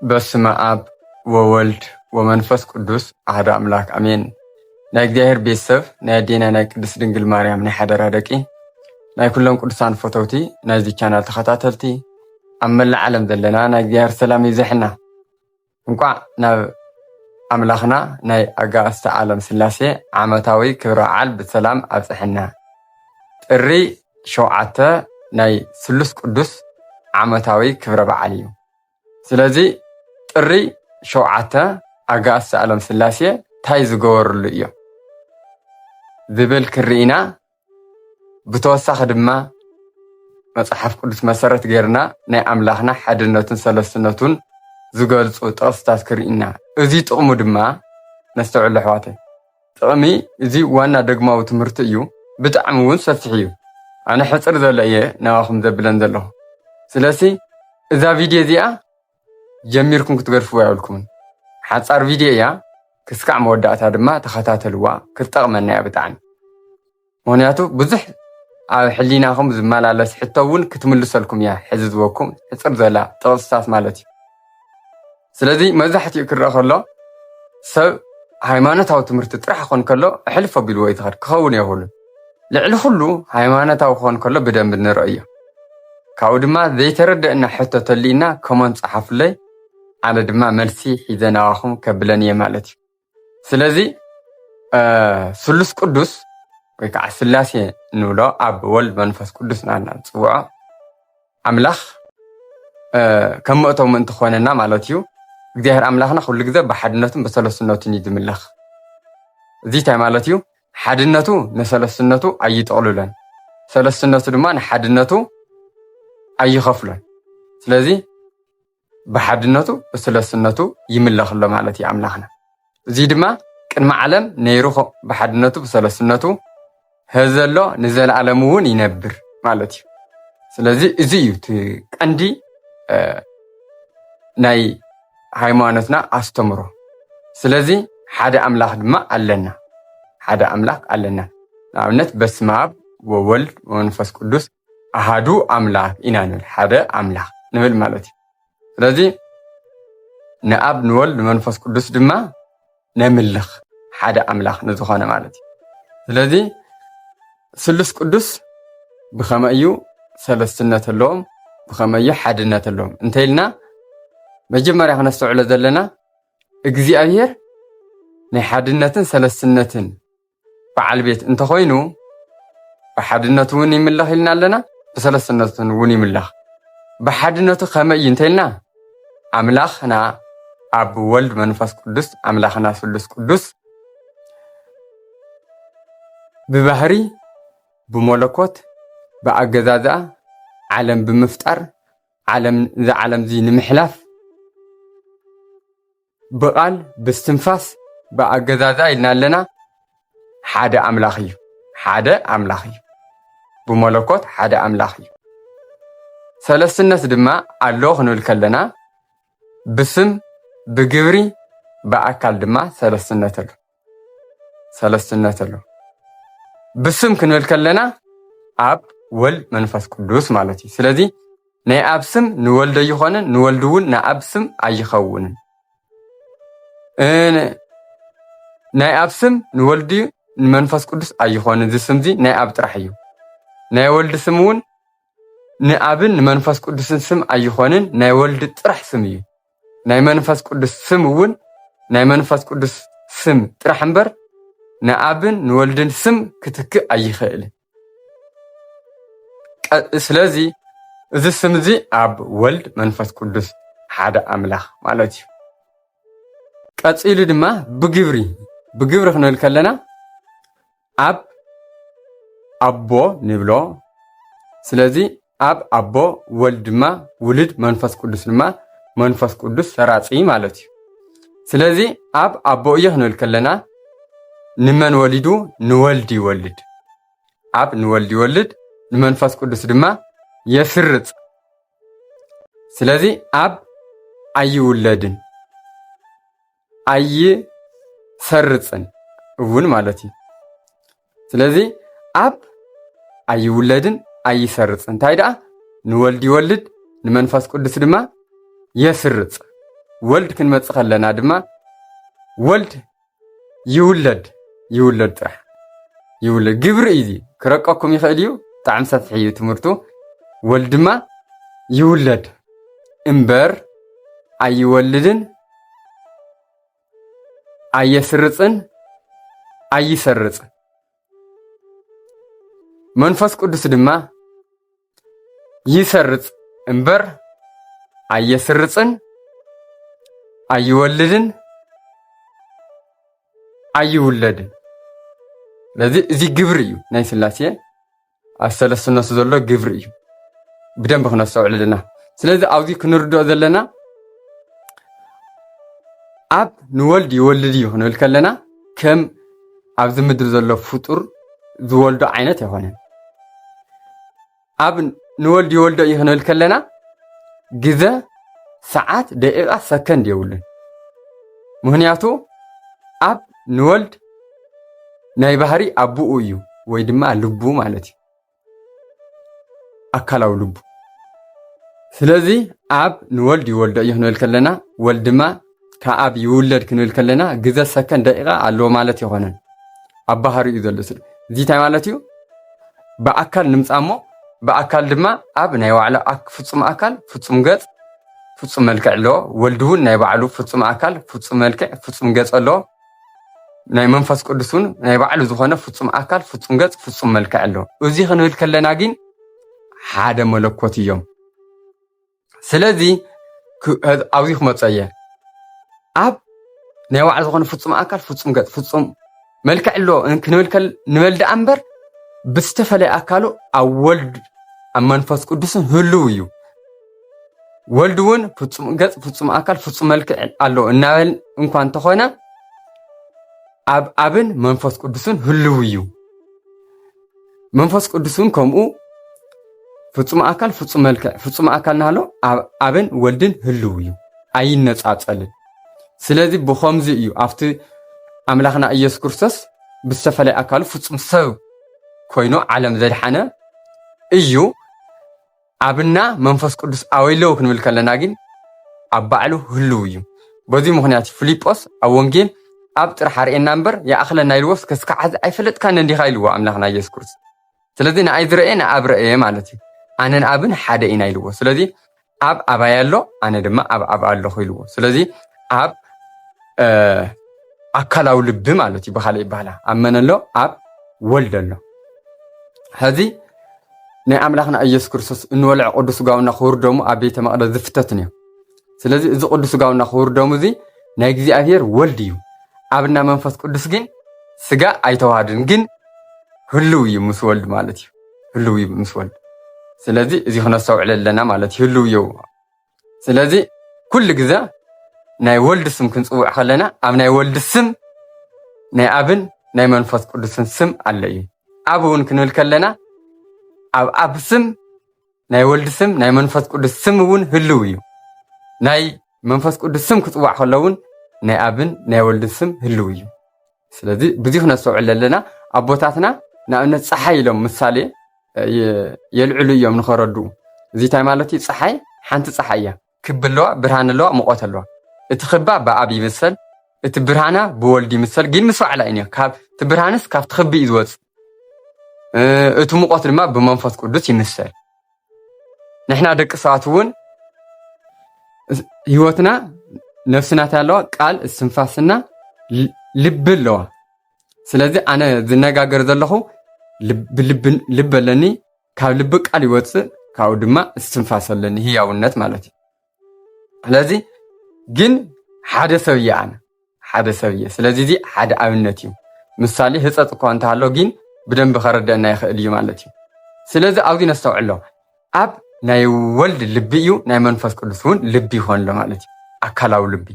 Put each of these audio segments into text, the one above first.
በስመ አብ ወወልድ ወመንፈስ ቅዱስ አሐዱ አምላክ አሜን። ናይ እግዚአብሔር ቤተሰብ ናይ አዴና ናይ ቅድስት ድንግል ማርያም ናይ ሓደራ ደቂ ናይ ኩሎም ቅዱሳን ፈተውቲ ናይዚ ቻናል ተኸታተልቲ ኣብ መላእ ዓለም ዘለና ናይ እግዚአብሔር ሰላም ይብዛሕና። እንኳዕ ናብ ኣምላኽና ናይ ኣጋእዝተ ዓለም ስላሴ ዓመታዊ ክብረ በዓል ብሰላም ኣብፅሕና። ጥሪ 7 ናይ ስሉስ ቅዱስ ዓመታዊ ክብረ በዓል እዩ። ስለዚ ጥሪ 7 ኣጋእዝተ ዓለም ስላሴ ታይ ዝገበርሉ እዮም ዝብል ክርኢና ብተወሳኺ ድማ መጽሓፍ ቅዱስ መሰረት ገይርና ናይ ኣምላኽና ሓድነቱን ሰለስትነቱን ዝገልጹ ጥቕስታት ክርኢና። እዚ ጥቕሙ ድማ ነስተውዕሉ ኣሕዋተይ ጥቕሚ እዚ ዋና ደግማዊ ትምህርቲ እዩ። ብጣዕሚ እውን ሰፊሕ እዩ። ኣነ ሕፅር ዘሎ እየ ናባኹም ዘብለን ዘለኹ። ስለዚ እዛ ቪድዮ እዚኣ ጀሚርኩም ክትገድፍዋ የብልኩምን። ሓፃር ቪድዮ እያ። ክስካዕ መወዳእታ ድማ ተኸታተልዋ ክትጠቕመና እያ ብጣዕሚ። ምክንያቱ ብዙሕ ኣብ ሕሊናኹም ዝመላለስ ሕቶ እውን ክትምልሰልኩም እያ ሕዚ ዝወኩም ሕፅር ዘላ ጥቕስታት ማለት እዩ። ስለዚ መብዛሕትኡ ክረአ ከሎ ሰብ ሃይማኖታዊ ትምህርቲ ጥራሕ ክኾን ከሎ ኣሕልፎ ኣቢልዎ ይትኸድ ክኸውን የብሉን። ልዕሊ ኩሉ ሃይማኖታዊ ክኾን ከሎ ብደንብ ንርኢ እዮም። ካብኡ ድማ ዘይተረድአና ሕቶ ተሊእና ኮመንት ፃሓፍለይ፣ ኣነ ድማ መልሲ ሒዘ ናባኹም ከብለን እየ ማለት እዩ። ስለዚ ስሉስ ቅዱስ ወይ ከዓ ስላሴ ንብሎ ኣብ ወልድ መንፈስ ቅዱስ ናልና ንፅውዖ ኣምላኽ ከም መእተዊ ምእንቲ ኮነና ማለት እዩ። እግዚኣብሔር ኣምላኽና ኩሉ ግዜ ብሓድነቱን ብሰለስትነቱን እዩ ዝምለኽ። እዚ እንታይ ማለት እዩ? ሓድነቱ ንሰለስትነቱ ኣይጠቕልሎን፣ ሰለስትነቱ ድማ ንሓድነቱ ኣይኸፍሎን። ስለዚ ብሓድነቱ ብሰለስትነቱ ይምለኽ ኣሎ ማለት እዩ ኣምላኽና። እዚ ድማ ቅድሚ ዓለም ነይሩ ብሓድነቱ ብሰለስትነቱ ህዘሎ ንዘለዓለም እውን ይነብር ማለት እዩ። ስለዚ እዚ እዩ እቲ ቀንዲ ናይ ሃይማኖትና ኣስተምሮ። ስለዚ ሓደ ኣምላኽ ድማ ኣለና፣ ሓደ ኣምላኽ ኣለና። ንኣብነት በስመ አብ ወወልድ ወመንፈስ ቅዱስ ኣሃዱ ኣምላኽ ኢና ንብል፣ ሓደ ኣምላኽ ንብል ማለት እዩ። ስለዚ ንኣብ ንወልድ ንመንፈስ ቅዱስ ድማ ነምልኽ ሓደ ኣምላኽ ንዝኾነ ማለት እዩ። ስለዚ ስሉስ ቅዱስ ብኸመይ እዩ ሰለስትነት ኣለዎም፣ ብኸመይ እዩ ሓድነት ኣለዎም እንተኢልና መጀመርያ ክነስተውዕሎ ዘለና እግዚኣብሔር ናይ ሓድነትን ሰለስትነትን በዓል ቤት እንተኾይኑ ብሓድነቱ እውን ይምለኽ ኢልና ኣለና፣ ብሰለስትነቱን እውን ይምለኽ። ብሓድነቱ ከመይ እዩ እንተኢልና ኣምላኽና ኣብ ወልድ መንፈስ ቅዱስ ኣምላኽና ስሉስ ቅዱስ ብባህሪ ብመለኮት ብኣገዛዝኣ ዓለም ብምፍጣር እዚ ዓለም እዚ ንምሕላፍ ብቓል ብስትንፋስ ብኣገዛዝኣ ኢልና ኣለና ሓደ ኣምላኽ እዩ። ሓደ ኣምላኽ እዩ። ብመለኮት ሓደ ኣምላኽ እዩ። ሰለስትነት ድማ ኣለዎ ክንብል ከለና ብስም ብግብሪ ብኣካል ድማ ሰለስትነት ኣሎ። ሰለስትነት ኣሎ። ብስም ክንብል ከለና ኣብ ወልድ መንፈስ ቅዱስ ማለት እዩ። ስለዚ ናይ ኣብ ስም ንወልደ ይኾንን ንወልድ እውን ንኣብ ስም ኣይኸውንን። ናይ ኣብ ስም ንወልዲ ንመንፈስ ቅዱስ ኣይኾንን። እዚ ስም እዚ ናይ ኣብ ጥራሕ እዩ። ናይ ወልዲ ስም እውን ንኣብን ንመንፈስ ቅዱስን ስም ኣይኾንን፣ ናይ ወልዲ ጥራሕ ስም እዩ። ናይ መንፈስ ቅዱስ ስም እውን ናይ መንፈስ ቅዱስ ስም ጥራሕ እምበር ንኣብን ንወልድን ስም ክትክእ ኣይኽእልን። ስለዚ እዚ ስም እዚ ኣብ ወልድ መንፈስ ቅዱስ ሓደ ኣምላኽ ማለት እዩ። ቀፂሉ ድማ ብግብሪ ክንብል ከለና ኣብ ኣቦ ንብሎ። ስለዚ ኣብ ኣቦ ወልድ ድማ ውልድ መንፈስ ቅዱስ ድማ መንፈስ ቅዱስ ሰራፂ ማለት እዩ። ስለዚ ኣብ ኣቦ እየ ክንብል ከለና ንመን ወሊዱ ንወልድ ይወልድ፣ ኣብ ንወልድ ይወልድ፣ ንመንፈስ ቅዱስ ድማ የስርፅ። ስለዚ ኣብ ኣይውለድን ኣይሰርፅን እውን ማለት እዩ። ስለዚ ኣብ ኣይውለድን ኣይሰርፅን እንታይ ደኣ ንወልድ ይወልድ ንመንፈስ ቅዱስ ድማ የስርፅ። ወልድ ክንመጽእ ከለና ድማ ወልድ ይውለድ ጥራሕ ይውለድ ግብሪ እዩ ክረቀኩም ይኽእል እዩ ብጣዕሚ ሰፊሕ እዩ ትምህርቱ ወልድ ድማ ይውለድ እምበር ኣይወልድን ኣየስርፅን ኣይሰርፅን መንፈስ ቅዱስ ድማ ይሰርፅ እምበር ኣየስርፅን ኣይወልድን ኣይውለድን ለዚ እዚ ግብሪ እዩ ናይ ስላሴ ኣሰለስነሱ ዘሎ ግብሪ እዩ ብደንብ ክነስተውዕል ኣለና ስለዚ ኣብዚ ክንርድኦ ዘለና ኣብ ንወልድ ይወልድ እዩ ክንብል ከለና ከም ኣብዚ ምድሪ ዘሎ ፍጡር ዝወልዶ ዓይነት ኣይኮነን ኣብ ንወልድ ይወልዶ እዩ ክንብል ከለና ግዜ ሰዓት ደቂቓ ሰከንድ የብሉን ምክንያቱ ኣብ ንወልድ ናይ ባህሪ ኣቡኡ እዩ ወይ ድማ ልቡ ማለት እዩ ኣካላዊ ልቡ ስለዚ ኣብ ንወልድ ይወልዶ እዩ ክንብል ከለና ወልድ ድማ ከኣብ ይውለድ ክንብል ከለና ግዜ ሰከንድ ደቂቓ ኣለዎ ማለት ይኾነን ኣብ ባህሪ እዩ ዘሎ ስለ እዚ እንታይ ማለት እዩ ብኣካል ንምፃሞ ብኣካል ድማ ኣብ ናይ ባዕሉ ፍፁም ኣካል ፍፁም ገፅ ፍፁም መልክዕ ኣለዎ ወልድ እውን ናይ ባዕሉ ፍፁም ኣካል ፍፁም መልክዕ ፍፁም ገፅ ኣለዎ ናይ መንፈስ ቅዱስ እውን ናይ ባዕሉ ዝኾነ ፍፁም ኣካል ፍፁም ገፅ ፍፁም መልክዕ ኣለዎ እዚ ክንብል ከለና ግን ሓደ መለኮት እዮም ስለዚ ኣብዚ ክመፀ እየ ኣብ ናይ ባዕሉ ዝኾነ ፍፁም ኣካል ፍፁም ገፅ ፍፁም መልክዕ ኣለዎ ንበል ደኣ እምበር ብዝተፈለየ ኣካሉ ኣብ ወልድ ኣብ መንፈስ ቅዱስን ህልው እዩ ወልድ እውን ፍፁም ገፅ ፍፁም ኣካል ፍፁም መልክዕ ኣለዎ እናበል እንኳ እንተኾነ ኣብ ኣብን መንፈስ ቅዱስን ህልው እዩ መንፈስ ቅዱስን ከምኡ ፍፁም ኣካል ፍፁም መልክዕ ፍፁም ኣካል ናሃሎ ኣብን ወልድን ህልው እዩ ኣይነፃፀልን ስለዚ ብኸምዚ እዩ ኣብቲ ኣምላኽና ኢየሱስ ክርስቶስ ብዝተፈለየ ኣካሉ ፍፁም ሰብ ኮይኑ ዓለም ዘድሓነ እዩ ኣብና መንፈስ ቅዱስ ኣወይለው ክንብል ከለና ግን ኣብ ባዕሉ ህልው እዩ በዚ ምክንያት ፊልጶስ ኣብ ወንጌል ኣብ ጥራሕ ኣርኤና እምበር ይኣኽለና ኢልዎስ ክስካዕ ኣይፈለጥካን እንዲኻ ኢልዎ ኣምላኽና ኢየሱስ ክርስቶስ ስለዚ ንኣይ ዝረአየ ንኣብ ረአየ ማለት እዩ ኣነን ኣብን ሓደ ኢና ኢልዎ ስለዚ ኣብ ኣባይ ኣሎ ኣነ ድማ ኣብ ኣለኹ ኢልዎ ስለዚ ኣብ ኣካላዊ ልቢ ማለት እዩ ብካልእ ይባሃላ ኣብ መን ኣሎ ኣብ ወልድ ኣሎ ሕዚ ናይ ኣምላኽና ኢየሱስ ክርስቶስ እንወልዕ ቅዱስ ሥጋውና ክቡር ደሙ ኣብ ቤተ መቕደስ ዝፍተትን እዩ ስለዚ እዚ ቅዱስ ሥጋውና ክቡር ደሙ እዚ ናይ እግዚኣብሔር ወልድ እዩ ኣብና መንፈስ ቅዱስ ግን ስጋ ኣይተዋሃድን ግን ህልው እዩ ምስ ወልድ ማለት እዩ ህልው እዩ ምስ ወልድ ስለዚ እዚ ክነስተውዕል ኣለና ማለት እዩ ህልው እዩ ስለዚ ኩሉ ግዜ ናይ ወልድ ስም ክንፅውዕ ከለና ኣብ ናይ ወልድ ስም ናይ ኣብን ናይ መንፈስ ቅዱስን ስም ኣለ እዩ ኣብ እውን ክንብል ከለና ኣብ ኣብ ስም ናይ ወልድ ስም ናይ መንፈስ ቅዱስ ስም እውን ህልው እዩ ናይ መንፈስ ቅዱስ ስም ክፅዋዕ ከሎ እውን ናይ ኣብን ናይ ወልድን ስም ህልው እዩ ስለዚ ብዙ ክነስተውዕል ኣለና ኣቦታትና ንኣብነት ፀሓይ ኢሎም ምሳሌ የልዕሉ እዮም ንኸረድኡ እዚ እንታይ ማለት እዩ ፀሓይ ሓንቲ ፀሓይ እያ ክቢ ኣለዋ ብርሃን ኣለዋ ሙቐት ኣለዋ እቲ ክባ ብኣብ ይምሰል እቲ ብርሃና ብወልድ ይምሰል ግን ምስ ባዕላ እዩ እቲ ብርሃንስ ካብቲ ክቢ እዩ ዝወፅእ እቲ ሙቐት ድማ ብመንፈስ ቅዱስ ይምሰል ንሕና ደቂ ሰባት እውን ህይወትና ነፍስናት ኣለዋ ቃል እስትንፋስና ልቢ ኣለዋ ስለዚ ኣነ ዝነጋገር ዘለኹ ልቢ ኣለኒ ካብ ልቢ ቃል ይወፅእ ካብኡ ድማ እስትንፋስ ኣለኒ ህያውነት ማለት እዩ ስለዚ ግን ሓደ ሰብ እየ ኣነ ሓደ ሰብ እየ ስለዚ እዚ ሓደ ኣብነት እዩ ምሳሌ ህፀፅ እኳ እንተሃሎ ግን ብደንብ ከረድአና ይኽእል እዩ ማለት እዩ ስለዚ ኣብዚ ነስተውዕሎ ኣብ ናይ ወልድ ልቢ እዩ ናይ መንፈስ ቅዱስ እውን ልቢ ይኾን ኣሎ ማለት እዩ ኣካላዊ ልቢ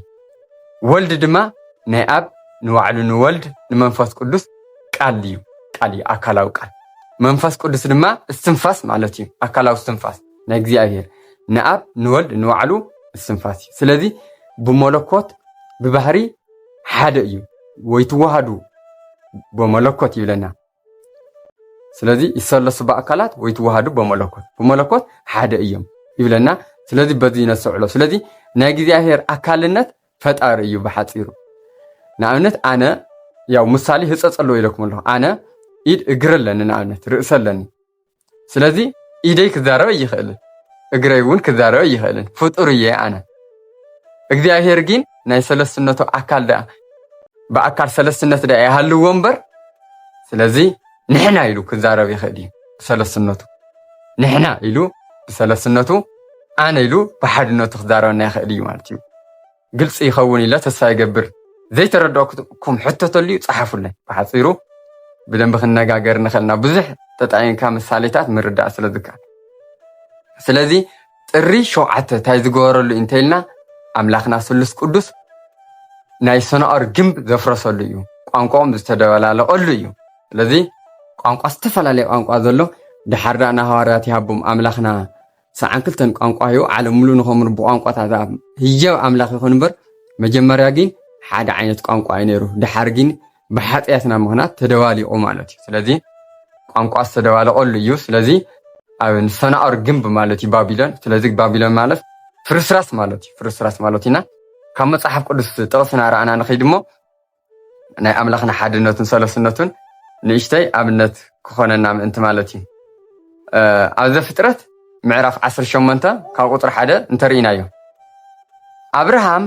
ወልድ ድማ ናይ ኣብ ንባዕሉ ንወልድ ንመንፈስ ቅዱስ ቃል እዩ ኣካላዊ ቃል መንፈስ ቅዱስ ድማ እስትንፋስ ማለት እዩ ኣካላዊ እስትንፋስ ናይ እግዚኣብሔር ንኣብ ንወልድ ንባዕሉ እስትንፋስ እዩ ስለዚ ብመለኮት ብባህሪ ሓደ እዩ ወይ ትዋሃዱ ብመለኮት ይብለና ስለዚ ይሰለሱ በኣካላት ወይ ትዋሃዱ ብመለኮት ሓደ እዮም ይብለና ስለዚ በዚ ነስተውዕሎ ስለዚ ናይ እግዚአብሔር አካልነት ፈጣሪ እዩ በሓፂሩ ንኣብነት ኣነ ያው ምሳሌ ህፀፀሎ ኢለኩም ኣለኹ ኣነ ኢድ እግር ኣለኒ ንኣብነት ርእሲ ኣለኒ ስለዚ ኢደይ ክዛረብ ይኽእልን እግረይ እውን ክዛረብ ይኽእልን ፍጡር እየ ኣነ እግዚአብሔር ግን ናይ ሰለስትነቱ ኣካል ዳ በአካል ሰለስትነት ዳ ይሃልዎ እምበር ስለዚ ንሕና ኢሉ ክዛረብ ይኽእል እዩ ሰለስትነቱ ንሕና ኢሉ ብሰለስትነቱ ኣነ ኢሉ ብሓድነቱ ክዛረበና ይኽእል እዩ ማለት እዩ ግልፂ ይኸውን ኢለ ተስፋ ይገብር ዘይተረድአኩም ሕተተሉ ጻሓፉልኝ ብሓፂሩ ብደንብ ክንነጋገር ንኽእልና ብዙሕ ተጣይንካ ምሳሌታት ምርዳእ ስለዝከኣል ስለዚ ጥሪ ሸውዓተ እንታይ ዝገበረሉ እንተኢልና ኣምላኽና ስሉስ ቅዱስ ናይ ሰናኦር ግንብ ዘፍረሰሉ እዩ ቋንቋኦም ዝተደበላለቀሉ እዩ ስለዚ ቋንቋ ዝተፈላለየ ቋንቋ ዘሎ ድሓር ዳእና ሃዋርያት ይሃቦም ኣምላኽና ሰዓን ክልተን ቋንቋ እዩ ዓለም ሙሉ ንኸምር ብቋንቋታት ህያብ ኣምላኽ ይኹን እምበር መጀመርያ ግን ሓደ ዓይነት ቋንቋ እዩ ነይሩ ድሓር ግን ብሓጢያትና ምኽንያት ተደባሊቑ ማለት እዩ ስለዚ ቋንቋ ዝተደባለቀሉ እዩ ስለዚ ኣብ ሰናኦር ግንብ ማለት እዩ ባቢሎን ስለዚ ባቢሎን ማለት ፍርስራስ ማለት እዩ ፍርስራስ ማለት ኢና ካብ መጽሓፍ ቅዱስ ጥቕስና ረኣና ንኸይድ እሞ ናይ ኣምላኽና ሓድነቱን ሰለስትነቱን ንእሽተይ ኣብነት ክኾነና ምእንቲ ማለት እዩ ኣብ ዘፍጥረት ምዕራፍ 18 ካብ ቁጥሪ 1 እንተርኢናዮ ኣብርሃም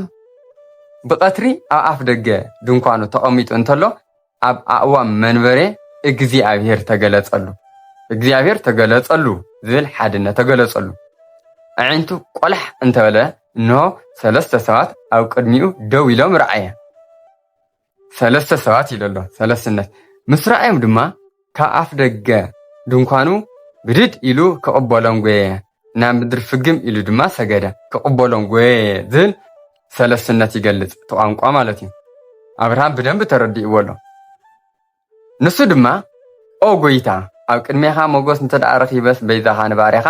ብቐትሪ ኣብ ኣፍ ደገ ድንኳኑ ተቐሚጡ እንተሎ ኣብ ኣእዋም መንበሬ እግዚአብሔር ተገለጸሉ እግዚአብሔር ተገለጸሉ ዝብል ሓድነት ተገለጸሉ ኣዒንቱ ቆላሕ እንተበለ እንሆ ሰለስተ ሰባት ኣብ ቅድሚኡ ደው ኢሎም ረኣየ ሰለስተ ሰባት ኢለሎ ሰለስትነት ምስ ረኣዮም ድማ ካብ ኣፍ ደገ ድንኳኑ ብድድ ኢሉ ክቕበሎም ጎየ ናብ ምድሪ ፍግም ኢሉ ድማ ሰገደ ክቕበሎም ጎየ ዝብል ሰለስትነት ይገልጽ ተቋንቋ ማለት እዩ ኣብርሃም ብደንብ ተረዲእዎ ኣሎ ንሱ ድማ ኦ ጎይታ ኣብ ቅድሜኻ ሞገስ እንተደኣ ረኺበስ በይዛኻ ንባርያኻ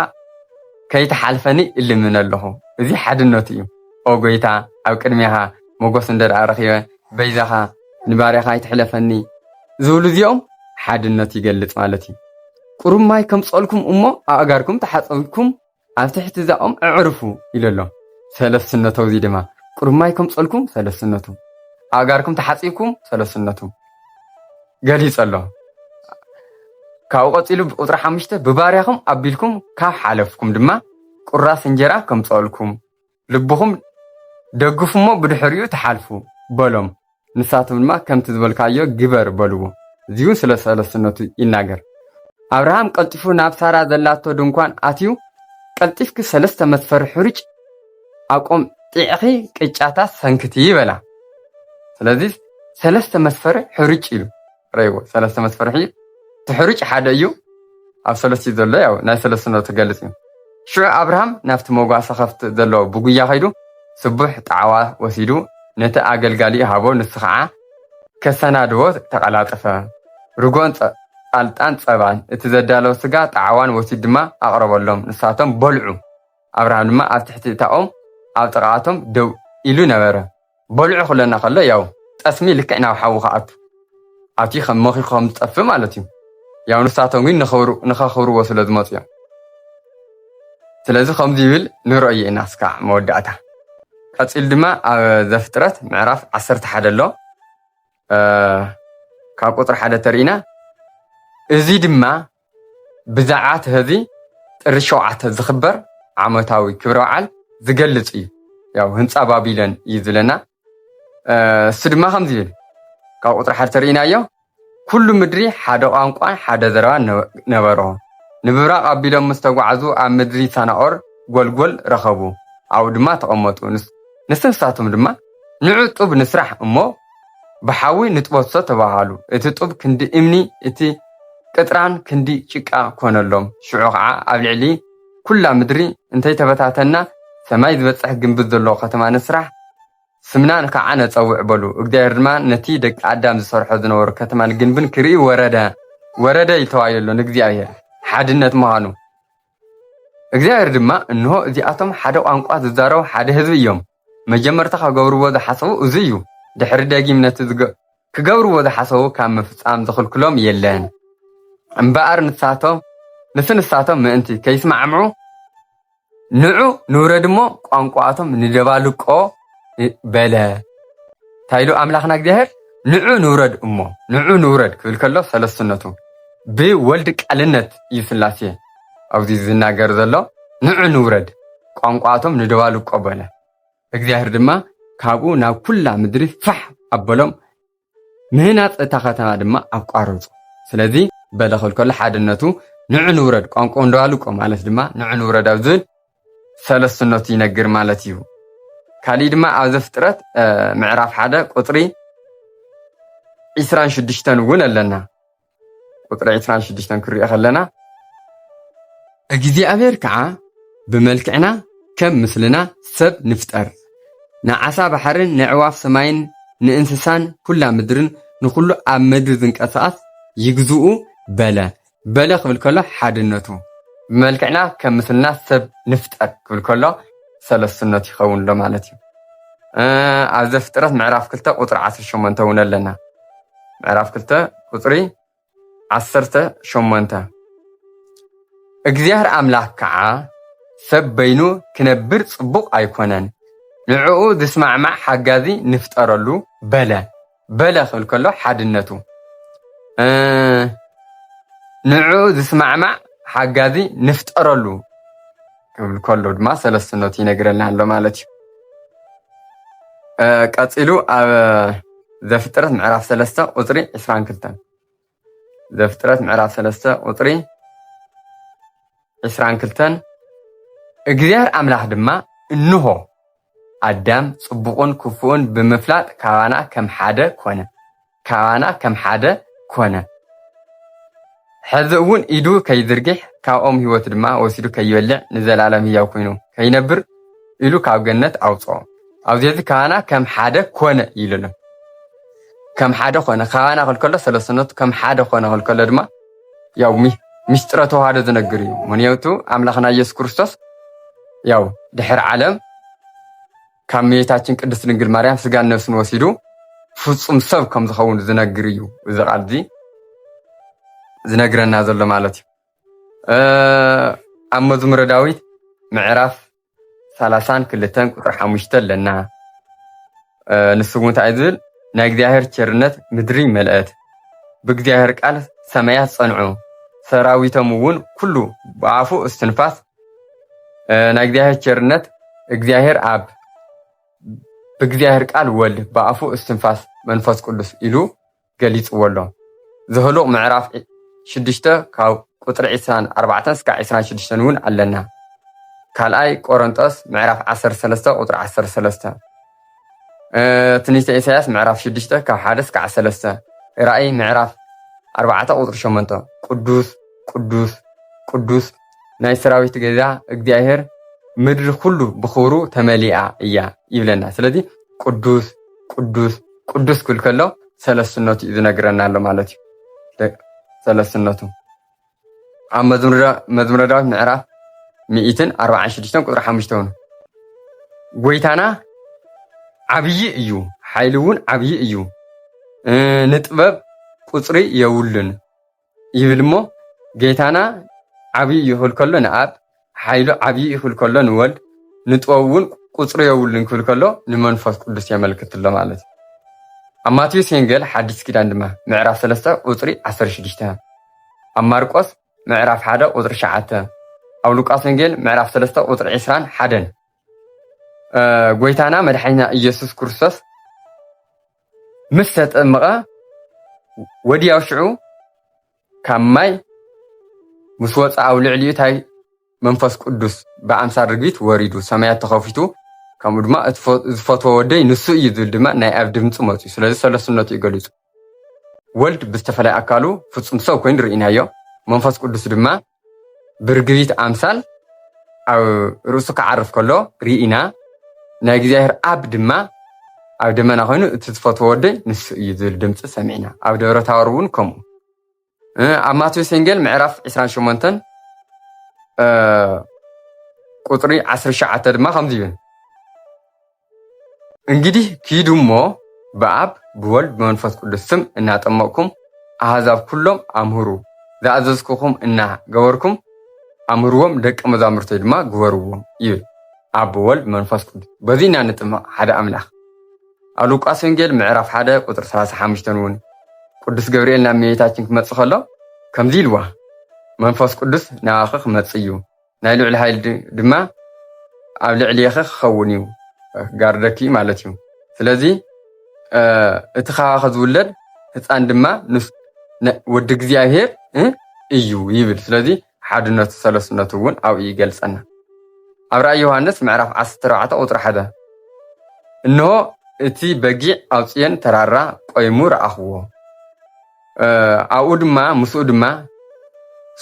ከይተሓልፈኒ እልምን ኣለኹ እዚ ሓድነቱ እዩ ኦ ጎይታ ኣብ ቅድሜኻ ሞገስ እንተደኣ ረኺበ በይዛኻ ንባርያኻ ይትሕለፈኒ ዝብሉ እዚኦም ሓድነት ይገልጽ ማለት እዩ ቁሩብ ማይ ከምፀልኩም እሞ ኣእጋርኩም ተሓፀብኩም ኣብ ትሕቲ እዛኦም ኣዕርፉ ኢለሎ ሰለስትነቱ እዚ ድማ ቁሩብ ማይ ከምፀልኩም ሰለስትነቱ ኣእጋርኩም ተሓፂብኩም ሰለስትነቱ ገሊፅ ኣሎ ካብኡ ቀፂሉ ብቁጥሪ 5 ብባርያኹም ኣቢልኩም ካብ ሓለፍኩም ድማ ቁራስ እንጀራ ከምፀልኩም ልብኹም ደግፉሞ ብድሕሪኡ ተሓልፉ በሎም ንሳቶም ድማ ከምቲ ዝበልካዮ ግበር በልዎ እዚሁ ስለ ሰለስትነቱ ይናገር ኣብርሃም ቀልጢፉ ናብ ሳራ ዘላቶ ድንኳን ኣትዩ ቀልጢፍክ ሰለስተ መስፈሪ ሕሩጭ ኣቆም ጢዕኺ ቅጫታት ሰንክቲ ይበላ ስለዚ ሰለስተ መስፈሪ ሕሩጭ ኢሉ ረይዎ ሰለስተ መስፈሪ ሕሩጭ ሓደ እዩ ኣብ ሰለስቲ ዘሎ ያው ናይ ሰለስትነቱ ገልጽ እዩ ሽዑ ኣብርሃም ናብቲ መጓሰ ከፍቲ ዘለዎ ብጉያ ኸይዱ ስቡሕ ጣዕዋ ወሲዱ ነቲ ኣገልጋሊ ሃቦ ንሱ ከዓ ከሰናድዎ ተቐላጠፈ ርጎን ጣልጣን ጸባን እቲ ዘዳለው ስጋ ጣዕዋን ወሲድ ድማ ኣቕረበሎም ንሳቶም በልዑ ኣብርሃም ድማ ኣብ ትሕቲ እታኦም ኣብ ጥቓቶም ደው ኢሉ ነበረ በልዑ ክለና ከሎ ያው ጠስሚ ልክዕ ናብ ሓዊ ከኣቱ ኣቲ ከም መኺ ከም ዝጠፍ ማለት እዩ ያው ንሳቶም ግን ንኸኽብርዎ ስለ ዝመፁ እዮም ስለዚ ከምዚ ይብል ንርእዮ ኢና እስካዕ መወዳእታ ቀፂል ድማ ኣብ ዘፍጥረት ምዕራፍ 11 ኣሎ ካብ ቁጥሪ 1 ተርኢና እዚ ድማ ብዛዕባ ህዚ ጥሪ 7 ዝኽበር ዓመታዊ ክብረ በዓል ዝገልጽ እዩ ያው ህንፃ ባቢሎን እዩ ዝብለና እሱ ድማ ከምዚ ይብል ካብ ቁጥሪ 1 ተርኢናዮ ኩሉ ምድሪ ሓደ ቋንቋን ሓደ ዘረባን ነበሮ ንምብራቕ ኣቢሎም ምስ ተጓዓዙ ኣብ ምድሪ ሰናኦር ጎልጎል ረኸቡ ኣብኡ ድማ ተቐመጡ ንስንሳቶም ድማ ንዑ ጡብ ንስራሕ እሞ ብሓዊ ንጥበሶ ተባሃሉ እቲ ጡብ ክንዲ እምኒ እቲ ቅጥራን ክንዲ ጭቃ ኮነሎም ሽዑ ከዓ ኣብ ልዕሊ ኩላ ምድሪ እንተይተበታተና ሰማይ ዝበፅሕ ግንብት ዘሎ ከተማ ንስራሕ ስምናን ከዓ ነፀውዕ በሉ እግዚአብሔር ድማ ነቲ ደቂ ኣዳም ዝሰርሖ ዝነበሩ ከተማን ግንብን ክርኢ ወረደ ይተዋየሎ ንእግዚአብሔር ሓድነት ምዃኑ እግዚአብሔር ድማ እንሆ እዚኣቶም ሓደ ቋንቋ ዝዛረቡ ሓደ ህዝቢ እዮም መጀመርታ ክገብርዎ ዝሓሰቡ እዚ እዩ ድሕሪ ደጊም ነቲ ክገብርዎ ዝሓሰቡ ካብ ምፍፃም ዝኽልክሎም የለን እምበኣር ንሳቶም ምእንቲ ከይስማዕምዑ ንዑ ንውረድ እሞ ቋንቋቶም ንደባልቆ በለ ታይሉ ኣምላኽና እግዚአብሔር ንዑ ንውረድ እሞ ንዑ ንውረድ ክብል ከሎ ሰለስትነቱ ብወልድ ቃልነት ይስላሴ ኣብዚ ዝናገር ዘሎ ንዑ ንውረድ ቋንቋቶም ንደባልቆ በለ እግዚአብሔር ድማ ካብኡ ናብ ኩላ ምድሪ ፋሕ ኣበሎም ምህናፅ እታ ከተማ ድማ ኣቋረፁ ስለዚ በለ ክብል ከሎ ሓድነቱ ንዑ ንውረድ ቋንቋ ንደባልቆ ማለት ድማ ንዑ ንውረድ ኣብ ዝብል ሰለስትነቱ ይነግር ማለት እዩ ካሊእ ድማ ኣብ ዘፍጥረት ምዕራፍ 1 ቁጥሪ 26 እውን ኣለና ቁጥሪ 26 ክሪኦ ከለና እግዚአብሔር ከዓ ብመልክዕና ከም ምስልና ሰብ ንፍጠር ንዓሳ ባሕርን ንዕዋፍ ሰማይን ንእንስሳን ኩላ ምድርን ንኩሉ ኣብ ምድሪ ዝንቀሳቐስ ይግዝኡ በለ በለ ክብል ከሎ ሓድነቱ ብመልክዕና ከም ምስልና ሰብ ንፍጠር ክብል ከሎ ሰለስትነቱ ይኸውን ሎ ማለት እዩ ኣብ ዘፍጥረት ምዕራፍ 2 ቁጥሪ 18 እውን ኣለና ምዕራፍ 2 ቁጥሪ 18 እግዚአብሔር ኣምላኽ ከዓ ሰብ በይኑ ክነብር ጽቡቕ ኣይኮነን ንዕኡ ዝስማዕማዕ ሓጋዚ ንፍጠረሉ በለ በለ ክብል ከሎ ሓድነቱ ንዕኡ ዝስማዕማዕ ሓጋዚ ንፍጠረሉ ክብል ከሎ ድማ ሰለስትነቱ ይነግረና ኣሎ ማለት እዩ ቀፂሉ ኣብ ዘፍጥረት ምዕራፍ 3 ቁጥሪ 22 ዘፍጥረት ምዕራፍ 3 ቁጥሪ 22 እግዚአብሔር ኣምላኽ ድማ እንሆ ኣዳም ጽቡቕን ክፉእን ብምፍላጥ ካባና ከም ሓደ ኮነ ሕዚ እውን ኢዱ ከይዝርግሕ ካብኦም ህይወት ድማ ወሲዱ ከይበልዕ ንዘላለም ህያው ኮይኑ ከይነብር ኢሉ ካብ ገነት ኣውፅኦ ኣብዚ ካባና ከም ሓደ ኮነ ኢሉሎ ከም ሓደ ኮነ ካባና ክብል ከሎ ሰለስትነቱ ከም ሓደ ኮነ ክብል ከሎ ድማ ያው ምስጢረ ተዋህዶ ዝነግር እዩ ምክንያቱ ኣምላኽና ኢየሱስ ክርስቶስ ያው ድሕሪ ዓለም ካብ እመቤታችን ቅድስት ድንግል ማርያም ስጋን ነፍስን ወሲዱ ፍጹም ሰብ ከም ዝኸውን ዝነግር እዩ እዚ ቃል እዚ ዝነግረና ዘሎ ማለት እዩ ኣብ መዝሙረ ዳዊት ምዕራፍ 32 ቁጥሪ 5 ኣለና ንሱ እንታይ ዝብል ናይ እግዚአብሔር ቸርነት ምድሪ መልአት ብእግዚአብሔር ቃል ሰማያት ጸንዑ ሰራዊቶም እውን ኩሉ ብኣፉ እስትንፋስ ናይ እግዚአብሔር ቸርነት እግዚአብሔር ኣብ ብእግዚአብሔር ቃል ወልድ ብኣፉ እስትንፋስ መንፈስ ቅዱስ ኢሉ ገሊጽዎ ኣሎ ዘህሉቕ ምዕራፍ 6 ካብ ቁጥሪ 24 እስካብ 26 እውን ኣለና ካልኣይ ቆሮንጦስ ምዕራፍ 13 ቁጥሪ 13 ትንቢተ ኢሳይያስ ምዕራፍ 6 ካብ 1 እስካብ 3 ራእይ ምዕራፍ 4 ቁጥሪ 8 ቅዱስ ቅዱስ ቅዱስ ናይ ሰራዊት ገዛ እግዚአብሔር ምድሪ ኩሉ ብኽብሩ ተመሊኣ እያ ይብለና ስለዚ ቅዱስ ቅዱስ ቅዱስ ክብል ከሎ ሰለስትነቱ ዝነግረና ኣሎ ማለት እዩ ሰለስትነቱ ኣብ መዝሙረ ዳዊት ምዕራፍ 146 ቁጥሪ 5 ጎይታና ዓብይ እዩ ሓይሉ እውን ዓብይ እዩ ንጥበብ ቁፅሪ የውልን ይብል እሞ ጌታና ዓብይ እዩ ክብል ከሎ ንኣብ ሓይሉ ዓብይ እዩ ክብል ከሎ ንወልድ ንጥበብ እውን ቁፅሪ የውልን ክብል ከሎ ንመንፈስ ቅዱስ የመልክት ኣሎ ማለት እዩ ኣብ ማቴዎስ ወንጌል ሓዲስ ኪዳን ድማ ምዕራፍ 3 ቁፅሪ 16 ኣብ ማርቆስ ምዕራፍ 1 ቁጥሪ 9 ኣብ ሉቃስ ወንጌል ምዕራፍ 3 ቁጥሪ 21 ጎይታና መድሓኒትና ኢየሱስ ክርስቶስ ምስ ተጠመቐ ወዲያው ሽዑ ካብ ማይ ምስ ወፃ ኣብ ልዕሊኡ ታይ መንፈስ ቅዱስ ብኣምሳል ርግቢት ወሪዱ ሰማያት ተኸፊቱ ከምኡ ድማ ዝፈትዎ ወደይ ንሱ እዩ ዝብል ድማ ናይ ኣብ ድምፂ መፅኡ ስለዚ ሰለስትነቱ ይገሊፁ ወልድ ብዝተፈለየ ኣካሉ ፍጹም ሰብ ኮይኑ ርኢናዮ መንፈስ ቅዱስ ድማ ብርግቢት ኣምሳል ኣብ ርእሱ ክዓርፍ ከሎ ርኢና ናይ እግዚአብሔር ኣብ ድማ ኣብ ደመና ኮይኑ እቲ ዝፈትዎ ወደይ ንሱ እዩ ዝብል ድምፂ ሰሚዕና ኣብ ደብረ ታቦር እውን ከምኡ ኣብ ማቴዎስ ወንጌል ምዕራፍ 28 ቁጥሪ 19 ድማ ከምዚ ይብል እንግዲህ ኪዱ እሞ በአብ ብወልድ በመንፈስ ቅዱስ ስም እናጠመቅኩም አሕዛብ ኩሎም አምህሩ ዘአዘዝኩኩም እና ገበርኩም أمروهم دك مزامرته دما جبروهم يبل أب وولد منفس قدوس بزينا نتما حدا أملاخ لوقاس وانجيل معرف حدا قطر 35 تنون قدس جبريل ناميتاچن كمص خلو كمزي لوا منفس قدوس ناخخ مصيو نايلو على هاي دما ኣብ ልዕሊ ኢኸ ክኸውን እዩ ጋርደኪ ማለት እዩ ስለዚ እቲ ኻኻ ዝውለድ ህፃን ድማ ወዲ እግዚአብሔር እዩ ይብል ስለዚ ሓድነቱ ሰለስነቱ እውን ኣብኡ ይገልጸና ኣብ ራእይ ዮሐንስ ምዕራፍ 14 ቁጥሪ 1 እነሆ እቲ በጊዕ ኣብ ጽዮን ተራራ ቆይሙ ረኣኽዎ ኣብኡ ድማ ምስኡ ድማ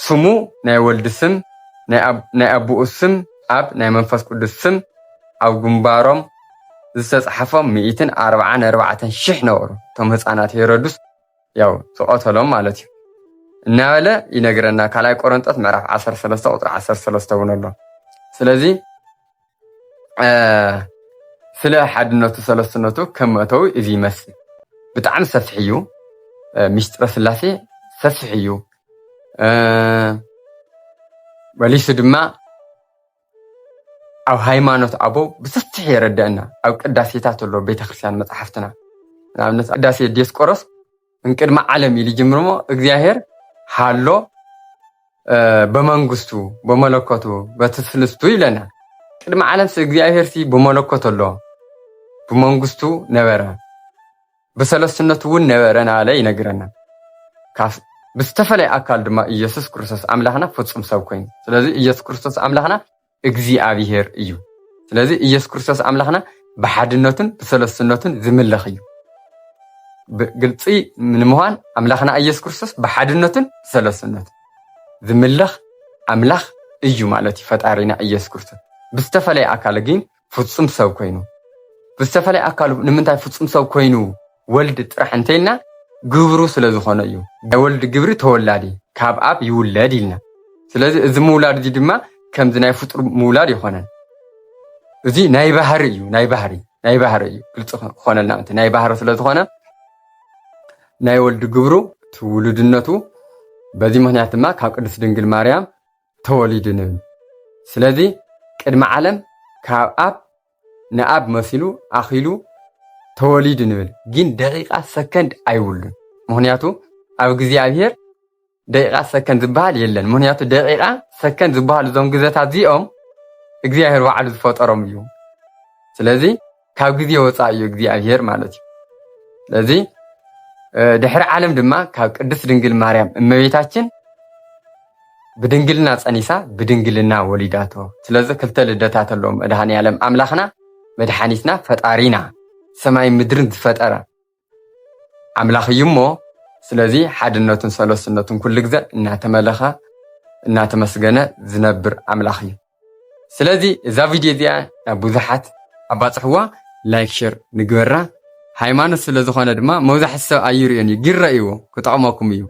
ስሙ ናይ ወልድ ስም ናይ ኣቦኡ ስም ኣብ ናይ መንፈስ ቅዱስ ስም ኣብ ግንባሮም ዝተጻሕፎም 144,000 ነበሩ ቶም ህፃናት ሄሮድስ ያው ተቆተሎም ማለት እዩ እናበለ ይነግረና ካልኣይ ቆሮንጦስ ምዕራፍ 13 ቁጥሪ 13 እውን ኣሎ ስለዚ ስለ ሓድነቱ ሰለስነቱ ከመተው እዚ ይመስል ብጣዕሚ ሰፊሕ እዩ ምስጢረ ስላሴ ሰፊሕ እዩ ወሊስ ድማ أو هايمانوت أبو بسطح يردنا أو قداسيتات الله بيت خرسيان مصحفتنا نعم قداسية ديسكورس من كلمة عالمي اللي جمرمو اغزياهير حالو بمنغستو بملكوتو بتسلستو يلنا كلمة عالم سي اغزياهير سي بملكوت الله بمنغستو نبرا بسلسنتو نبرنا علي نقرنا كاف بستفلي أكال دما إيسوس كريستوس أملاحنا فتصم سوكوين سلازي إيسوس كريستوس أملاحنا እግዚአብሔር እዩ ስለዚ ኢየሱስ ክርስቶስ አምላኽና በሓድነቱን በሰለስነቱን ዝምለኽ እዩ ግልጽ ምንምዃን አምላኽና ኢየሱስ ክርስቶስ በሓድነቱን በሰለስነቱን ዝምለኽ አምላኽ እዩ ማለት ፈጣሪና ኢየሱስ ክርስቶስ ብዝተፈለየ አካል ግን ፍጹም ሰብ ኮይኑ ብዝተፈለየ አካል ንምንታይ ፍጹም ሰብ ኮይኑ ወልድ ጥራሕ እንተይልና ግብሩ ስለ ዝኾነ እዩ ወልድ ግብሪ ተወላዲ ካብ አብ ይውለድ ኢልና ስለዚ እዚ ምውላድ ድማ كم زناي فطر مولاد يخونن زي ناي بحري قلت خوننا انت ناي بحر ስለዝኾነ ناي ولد جبرو تولدنته በዚህ ምክንያትማ ካብ ቅድስት ድንግል ማርያም ተወሊድን ስለዚ ቅድመ ዓለም ካብ አብ ንአብ መሲሉ አኺሉ ተወሊድን ግን ደቂቃ ሰከንድ አይውልን ምክንያቱ ኣብ እግዚአብሔር دقيقة سكن زبال يلن منياتو دقيقة سكن زبال زوم جزاتات زيهم እግዚአብሔር وعد فطرهم يوم ስለዚህ ካብ ግዜ ወፃኢ እግዚአብሔር ማለት እዩ ስለዚህ ድሕሪ ዓለም ድማ ካብ ቅድስት ድንግል ማርያም እመቤታችን ብድንግልና ጸኒሳ ብድንግልና ወሊዳቶ ስለዚህ ክልተ ልደታት ኣለዎም መድኃኔ ዓለም አምላኽና መድኃኒትና ፈጣሪና ሰማይ ምድርን ዝፈጠረ አምላኽ እዩሞ ስለዚህ ሓድነቱን ሰለስነቱን ኩሉ ግዜ እናተመለኸ እናተመስገነ ዝነብር አምላኽ እዩ ስለዚህ እዛ ቪድዮ እዚኣ ብዙሓት ኣባፅሕዋ ላይክ ሼር ንግበራ ሃይማኖት ስለዝኾነ ድማ መብዛሕትኡ ሰብ ኣይርኦን እዩ ግን ረእይዎ ክጠቕመኩም እዩ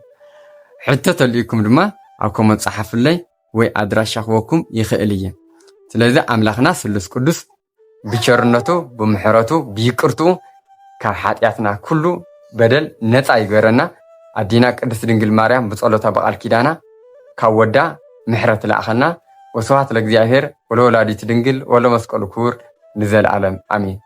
ሕተት ተልኢኩም ድማ ኣብ ኮመንት ጻሓፍለይ ወይ ኣድራሻ ክበኩም ይኽእል እየ ስለዚህ አምላኽና ስሉስ ቅዱስ ብቸርነቱ ብምሕረቱ ብይቅርቱ ካብ ሓጢያትና ኩሉ በደል ነፃ ይገረና አዲና ቅድስት ድንግል ማርያም በጸሎታ በቃል ኪዳና ካወዳ ምሕረት ለአኸና ወስብሐት ለእግዚአብሔር ወለወላዲቱ ድንግል ወለመስቀሉ ክቡር ንዘለዓለም አሜን